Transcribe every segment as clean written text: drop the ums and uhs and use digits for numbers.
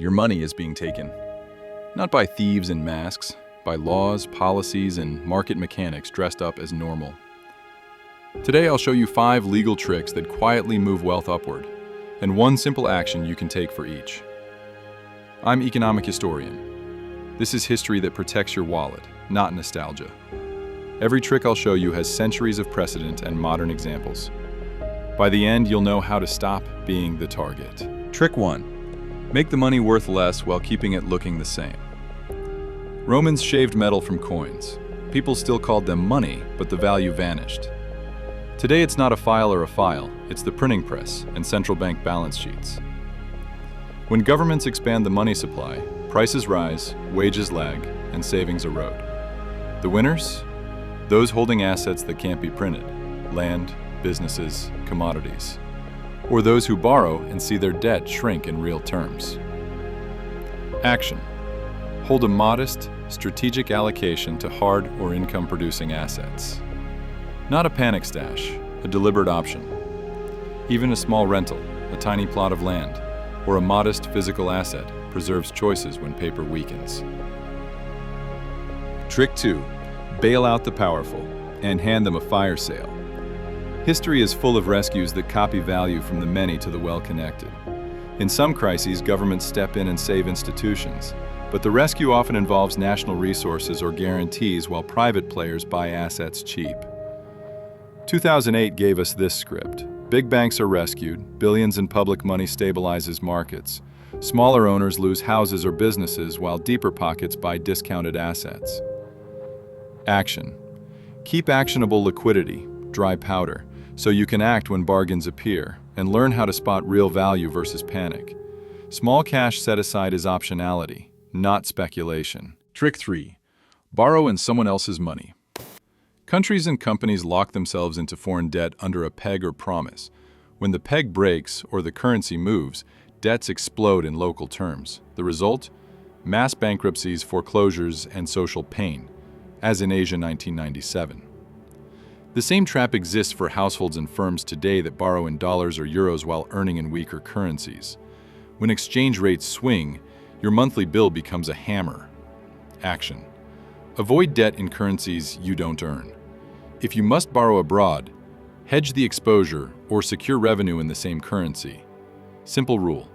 your money is being taken. Not by thieves in masks, by laws, policies, and market mechanics dressed up as normal. Today I'll show you 5 legal tricks that quietly move wealth upward, and one simple action you can take for each. I'm economic historian. This is history that protects your wallet, not nostalgia. Every trick I'll show you has centuries of precedent and modern examples. By the end, you'll know how to stop being the target. Trick 1. Make the money worth less while keeping it looking the same. Romans shaved metal from coins. People still called them money, but the value vanished. Today it's not a file or a file, it's the printing press and central bank balance sheets. When governments expand the money supply, prices rise, wages lag, and savings erode. The winners? Those holding assets that can't be printed, land, businesses, commodities. Or those who borrow and see their debt shrink in real terms. Action. Hold a modest, strategic allocation to hard or income-producing assets. Not a panic stash, a deliberate option. Even a small rental, a tiny plot of land, or a modest physical asset preserves choices when paper weakens. Trick 2. Bail out the powerful and hand them a fire sale. History is full of rescues that copy value from the many to the well-connected. In some crises, governments step in and save institutions, but the rescue often involves national resources or guarantees while private players buy assets cheap. 2008 gave us this script. Big banks are rescued, billions in public money stabilizes markets. Smaller owners lose houses or businesses while deeper pockets buy discounted assets. Action. Keep actionable liquidity, dry powder, so you can act when bargains appear, and learn how to spot real value versus panic. Small cash set aside is optionality, not speculation. Trick 3. Borrow in someone else's money. Countries and companies lock themselves into foreign debt under a peg or promise. When the peg breaks or the currency moves, debts explode in local terms. The result? Mass bankruptcies, foreclosures, and social pain, as in Asia 1997. The same trap exists for households and firms today that borrow in dollars or euros while earning in weaker currencies. When exchange rates swing, your monthly bill becomes a hammer. Action. Avoid debt in currencies you don't earn. If you must borrow abroad, hedge the exposure or secure revenue in the same currency. Simple rule.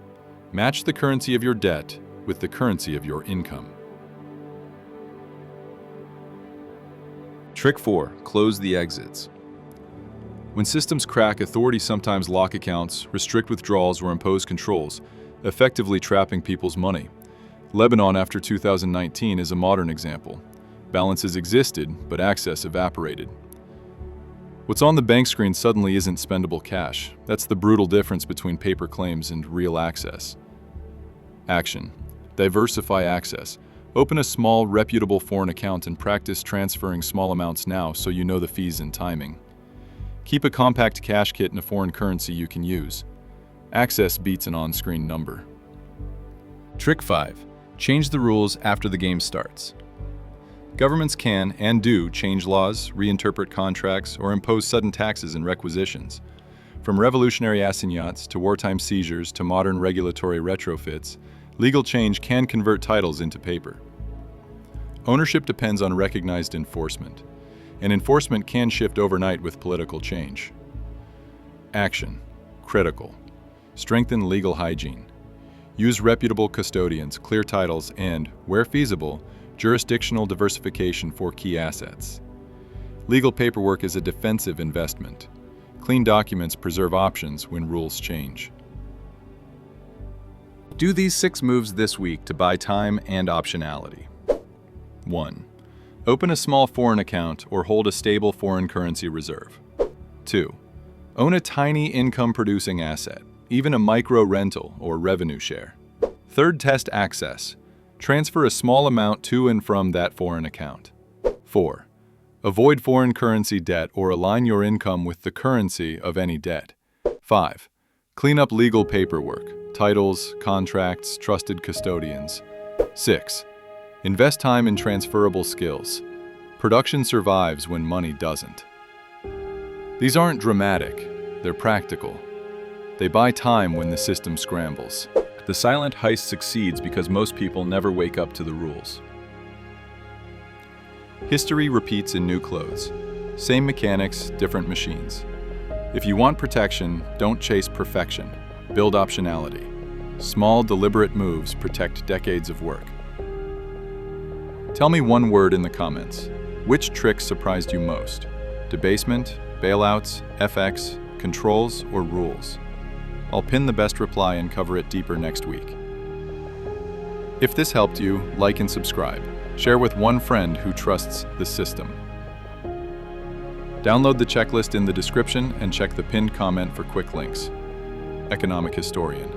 Match the currency of your debt with the currency of your income. Trick 4. Close the exits. When systems crack, authorities sometimes lock accounts, restrict withdrawals, or impose controls, effectively trapping people's money. Lebanon after 2019 is a modern example. Balances existed, but access evaporated. What's on the bank screen suddenly isn't spendable cash. That's the brutal difference between paper claims and real access. Action. Diversify access. Open a small, reputable foreign account and practice transferring small amounts now so you know the fees and timing. Keep a compact cash kit in a foreign currency you can use. Access beats an on-screen number. Trick 5. Change the rules after the game starts. Governments can and do change laws, reinterpret contracts, or impose sudden taxes and requisitions. From revolutionary assignats to wartime seizures to modern regulatory retrofits, legal change can convert titles into paper. Ownership depends on recognized enforcement, and enforcement can shift overnight with political change. Action. Critical. Strengthen legal hygiene. Use reputable custodians, clear titles, and, where feasible, jurisdictional diversification for key assets. Legal paperwork is a defensive investment. Clean documents preserve options when rules change. Do these 6 moves this week to buy time and optionality. 1. Open a small foreign account or hold a stable foreign currency reserve. 2. Own a tiny income-producing asset, even a micro rental or revenue share. 3rd, test access. Transfer a small amount to and from that foreign account. 4. Avoid foreign currency debt or align your income with the currency of any debt. 5. Clean up legal paperwork, titles, contracts, trusted custodians. 6. Invest time in transferable skills. Production survives when money doesn't. These aren't dramatic, they're practical. They buy time when the system scrambles. The silent heist succeeds because most people never wake up to the rules. History repeats in new clothes. Same mechanics, different machines. If you want protection, don't chase perfection. Build optionality. Small, deliberate moves protect decades of work. Tell me one word in the comments. Which trick surprised you most? Debasement, bailouts, FX, controls, or rules? I'll pin the best reply and cover it deeper next week. If this helped you, like and subscribe. Share with one friend who trusts the system. Download the checklist in the description and check the pinned comment for quick links. Economic historian.